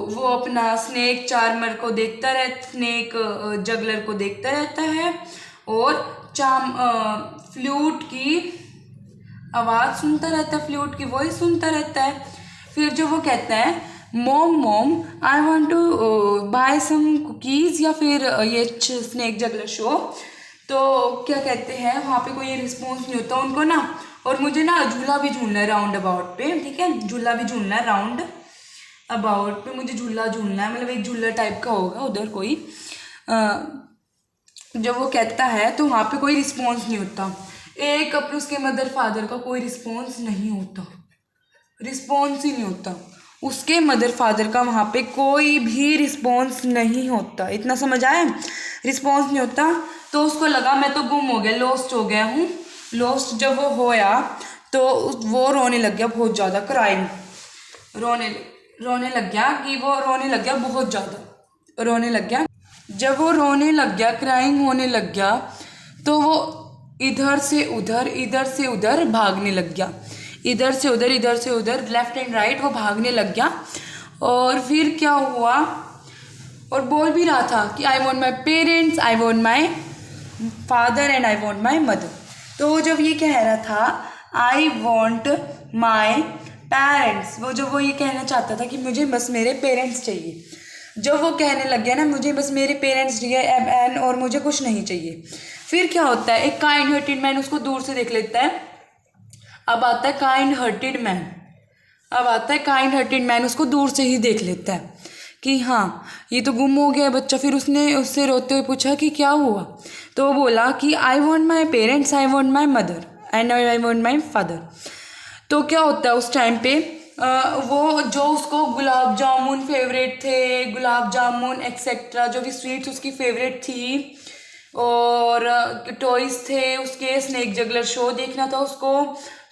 वो अपना snake charmer को देखता रहता, स्नेक जगलर को देखता रहता है और फ्लूट की आवाज़ सुनता रहता है, फ्लूट की वॉइस सुनता रहता है। फिर जो वो कहता है mom mom I want to buy some cookies, या फिर ये स्नेक जगलर शो, तो क्या कहते हैं वहाँ पे कोई रिस्पॉन्स नहीं होता उनको ना। और मुझे ना झूला भी झूलना है राउंड अबाउट पे, ठीक है, झूला भी झूलना है राउंड अबाउट पे, मुझे झूला झूलना है, मतलब एक झूला टाइप का होगा उधर कोई। जब वो कहता है तो वहाँ पे कोई रिस्पॉन्स नहीं होता, एक अपने उसके मदर फादर का कोई रिस्पॉन्स नहीं होता, रिस्पॉन्स ही नहीं होता, उसके मदर फादर का वहाँ पे कोई भी रिस्पॉन्स नहीं होता। इतना समझ आया? रिस्पॉन्स नहीं होता। तो उसको लगा मैं तो गुम हो गया, लॉस्ट हो गया हूँ। लॉस्ट जब वो होया तो वो रोने लग गया बहुत ज़्यादा, क्राइम, रोने लग गया कि वो रोने लग गया, बहुत ज़्यादा रोने लग गया। जब वो रोने लग गया, क्राइंग होने लग गया, तो वो इधर से उधर भागने लग गया, इधर से उधर लेफ्ट एंड राइट वो भागने लग गया। और फिर क्या हुआ, और बोल भी रहा था कि I want my parents, I want my father and I want my mother. तो जब ये कह रहा था आई वॉन्ट माई पेरेंट्स, वो ये कहना चाहता था कि मुझे बस मेरे पेरेंट्स चाहिए। जब वो कहने लग गया ना मुझे बस मेरे पेरेंट्स चाहिए एंड और मुझे कुछ नहीं चाहिए, फिर क्या होता है, एक काइंड हार्टेड मैन उसको दूर से देख लेता है। अब आता है काइंड हार्टेड मैन, उसको दूर से ही देख लेता है कि हाँ ये तो गुम हो गया है बच्चा। फिर उसने उससे रोते हुए पूछा कि क्या हुआ, तो वो बोला कि I want my parents, I want my mother and I want my father. तो क्या होता है उस टाइम पे वो जो उसको गुलाब जामुन फेवरेट थे, गुलाब जामुन एक्सेट्रा जो भी स्वीट्स उसकी फेवरेट थी, और टॉयज थे उसके, स्नेक जगलर शो देखना था उसको,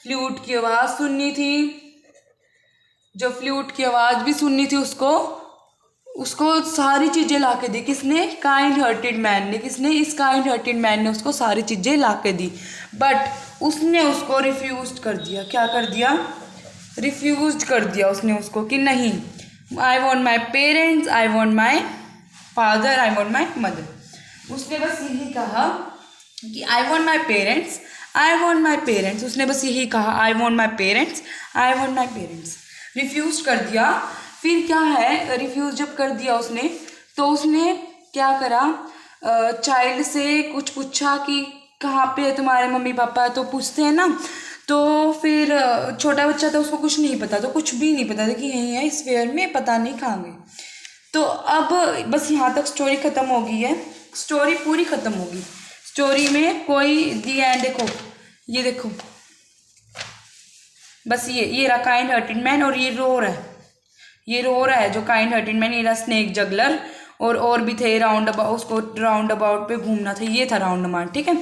फ्लूट की आवाज़ सुननी थी, जो फ्लूट की आवाज़ भी सुननी थी उसको सारी चीज़ें ला के दी। किसने? काइंड हार्टेड मैन ने। किसने? इस काइंड हार्टेड मैन ने उसको सारी चीज़ें ला के दी, बट उसने उसको रिफ्यूज कर दिया। क्या कर दिया? रिफ्यूज कर दिया उसने उसको कि नहीं, I want my parents, I want my father, I want my mother. उसने बस यही कहा कि I want my parents, I want my parents, उसने बस यही कहा I want my parents, I want my parents, refuse कर दिया। फिर क्या है, रिफ्यूज जब कर दिया उसने, तो उसने क्या करा, चाइल्ड से कुछ पूछा कि कहाँ पे है तुम्हारे मम्मी पापा, तो पूछते हैं ना, तो फिर छोटा बच्चा था, उसको कुछ नहीं पता, तो कुछ भी नहीं पता था कि यहीं है इस फेयर में, पता नहीं कहाँ गए। तो अब बस यहाँ तक स्टोरी ख़त्म हो गई है, स्टोरी पूरी ख़त्म होगी। स्टोरी में कोई दी एंड, ये देखो बस ये रहा काइंड हार्टेड मैन, और ये रो रहा है जो काइंड हार्टेड मैन, ये रहा स्नेक जगलर, और भी थे राउंड अबाउट, उसको राउंड अबाउट पे घूमना था, ये था राउंड अबाउट, ठीक है,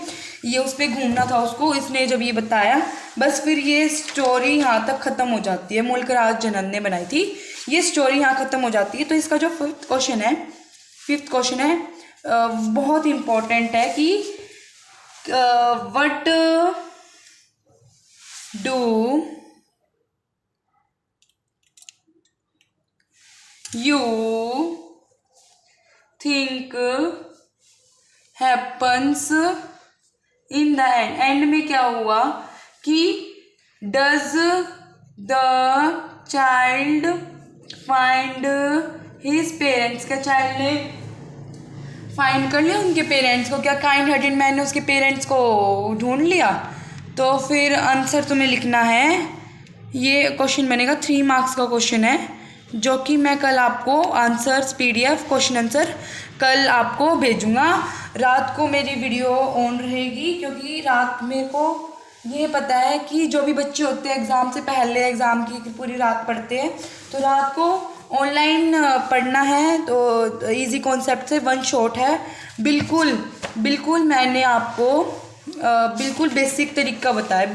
ये उस पर घूमना था उसको। इसने जब ये बताया बस फिर ये स्टोरी यहाँ तक ख़त्म हो जाती है। मुल्क राज जनन ने बनाई थी, ये स्टोरी यहाँ ख़त्म हो जाती है। तो इसका जो फिफ्थ क्वेश्चन है बहुत इम्पोर्टेंट है कि what do you think happens in the end में क्या हुआ कि does the child find his parents, क्या चाइल्ड ने फाइंड कर लिया उनके पेरेंट्स को? क्या काइंड हार्टेड मैन ने उसके पेरेंट्स को ढूंढ लिया? तो फिर आंसर तुम्हें लिखना है, ये क्वेश्चन बनेगा 3 मार्क्स का क्वेश्चन है, जो कि मैं कल आपको आंसर्स PDF क्वेश्चन आंसर कल आपको भेजूँगा। रात को मेरी वीडियो ऑन रहेगी, क्योंकि रात मेरे को ये पता है कि जो भी बच्चे होते हैं एग्ज़ाम से पहले, एग्ज़ाम की पूरी रात पढ़ते हैं, तो रात को ऑनलाइन पढ़ना है। तो इजी कॉन्सेप्ट से 1 शॉट है, बिल्कुल मैंने आपको बिल्कुल बेसिक तरीका बताया,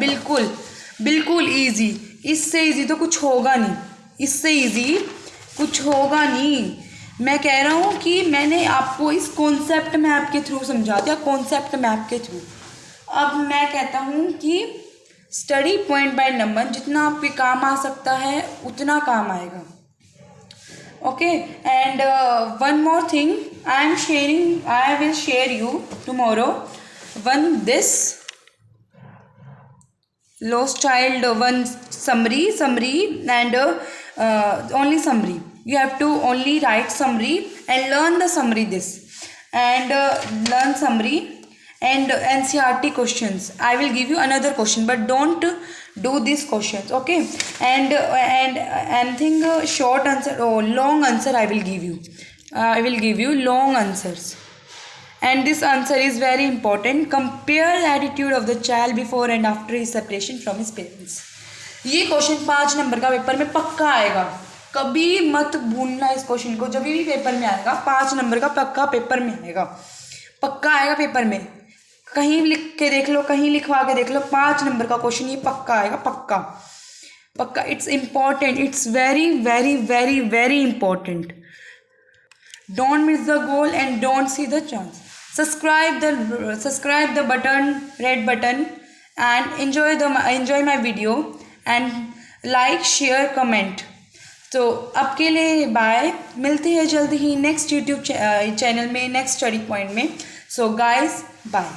बिल्कुल ईजी, इससे ईजी तो कुछ होगा नहीं, इससे ईजी कुछ होगा नहीं। मैं कह रहा हूँ कि मैंने आपको इस कॉन्सेप्ट मैप के थ्रू समझा दिया, कॉन्सेप्ट मैप के थ्रू। अब मैं कहता हूँ कि स्टडी पॉइंट बाय नंबर, जितना आपके काम आ सकता है उतना काम आएगा। Okay, and one more thing, I will share you tomorrow this lost child one summary and only summary. You have to only write summary and learn the summary this and learn summary and NCRT questions. I will give you another question, but don't do these questions, okay? And think short answer or long answer I will give you. I will give you long answers. And this answer is very important. Compare the attitude of the child before and after his separation from his parents. ये question 5 number का paper में पक्का आएगा. कभी मत भूलना इस question को. जब भी पेपर में आएगा 5 नंबर का पक्का पेपर में आएगा. पक्का आएगा पेपर में. कहीं लिख के देख लो, कहीं लिखवा के देख लो. 5 नंबर का क्वेश्चन ये पक्का आएगा. पक्का पक्का. It's important. It's very very very very important. Don't miss the goal and don't see the chance. Subscribe the button, red button, and enjoy my video and like, share, comment. तो अब के लिए bye. मिलते हैं जल्दी ही next YouTube channel में, next study point में. So guys bye.